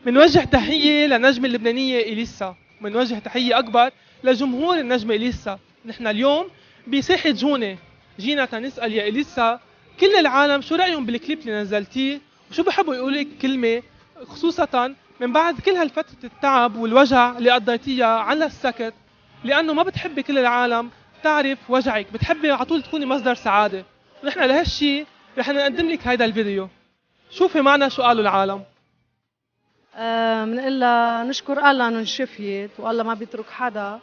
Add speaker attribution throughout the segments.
Speaker 1: منوجه تحية للنجمة اللبنانية إليسا، منوجه تحية أكبر لجمهور النجمة إليسا. نحن اليوم بساحة جونة جينا تنسأل يا إليسا كل العالم شو رأيهم بالكليب اللي نزلتيه وشو بحبوا يقولوا لك كلمة، خصوصا من بعد كل هالفترة التعب والوجع اللي قضيتيها على السكت، لأنه ما بتحبي كل العالم تعرف وجعك، بتحبي على طول تكوني مصدر سعادة. ونحن لهالشي رح نقدم لك هيدا الفيديو، شوفي معنا شو قالوا العالم.
Speaker 2: بنقول لها نشكر الله انه انشفيت والله ما بيترك حدا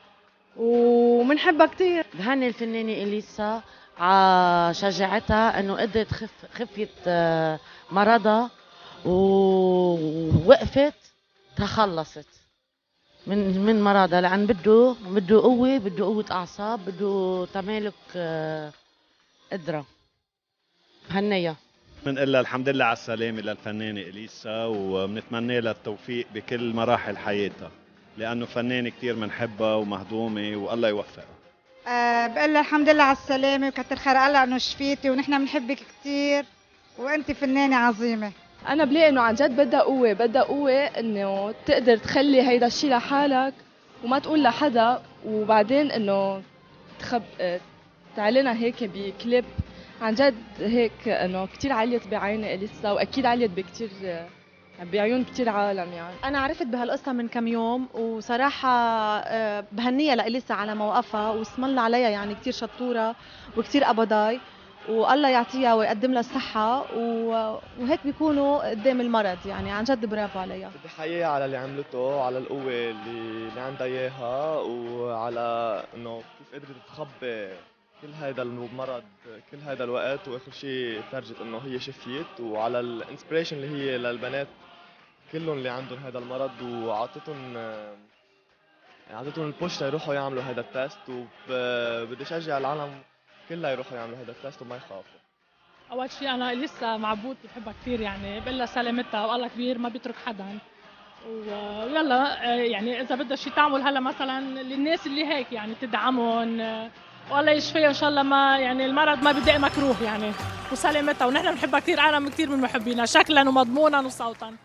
Speaker 2: وبنحبها كثير.
Speaker 3: بهني الفنانة إليسا على شجاعتها انه قدرت خفيت مرضها ووقفت تخلصت من مرضها، لان بده قوة، بده قوة اعصاب، بده تمالك قدرة. بهنيها.
Speaker 4: بنقول لها الحمد لله على السلامة للفنانة إليسا، وبنتمنى لها التوفيق بكل مراحل حياتها، لأنه فنانة كتير بنحبها ومهضومة والله يوفقها.
Speaker 5: بقول لها الحمد لله على السلامة وكتر خير الله انه شفيتي، ونحن بنحبك كتير وانت فنانة عظيمة.
Speaker 6: أنا بلاقي إنه عن جد بدها قوة إنه تقدر تخلي هيدا الشي لحالك وما تقول لحدا، وبعدين إنه تعلنها هيك بكليب عن جد هيك إنه كتير عليت بعين إليسا، وأكيد عليت بكتير بعيون كتير عالم. يعني
Speaker 7: أنا عرفت بهالقصة من كم يوم، وصراحة بهنيها لإليسا على موقفها واسم الله عليها، يعني كتير شطورة وكتير قبضاي، والله يعطيها ويقدم لها الصحة وهيك بيكونوا قدام المرض. يعني عن جد برافو عليها.
Speaker 8: بدي احييها على اللي عملته، وعلى القوة اللي عندها اياها، وعلى انه كيف قدرت تخبي كل هيدا المرض كل هيدا الوقت، واخر شيء فرجت انه هي شفيت، وعلى الانسبريشن اللي هي للبنات كلهم اللي عندهم هذا المرض، وعطتهم البوش ليروحوا يعملوا هذا التست. وبدي اشجع العالم كلها يروحوا يعملوا هذا التست وما يخافوا.
Speaker 9: اول شيء انا لسه معبود بحبها كثير، يعني بقول لها سلامتها والله كبير ما بيترك حدا، ويلا يعني اذا بدها شيء تعمل هلا مثلا للناس اللي هيك يعني تدعمهم، والله يشفيها ان شاء الله، ما يعني المرض ما بدأ مكروه يعني، وسلامتها. ونحن بنحبها كثير، عالم كثير من محبينا شكلا ومضمونا وصوتا.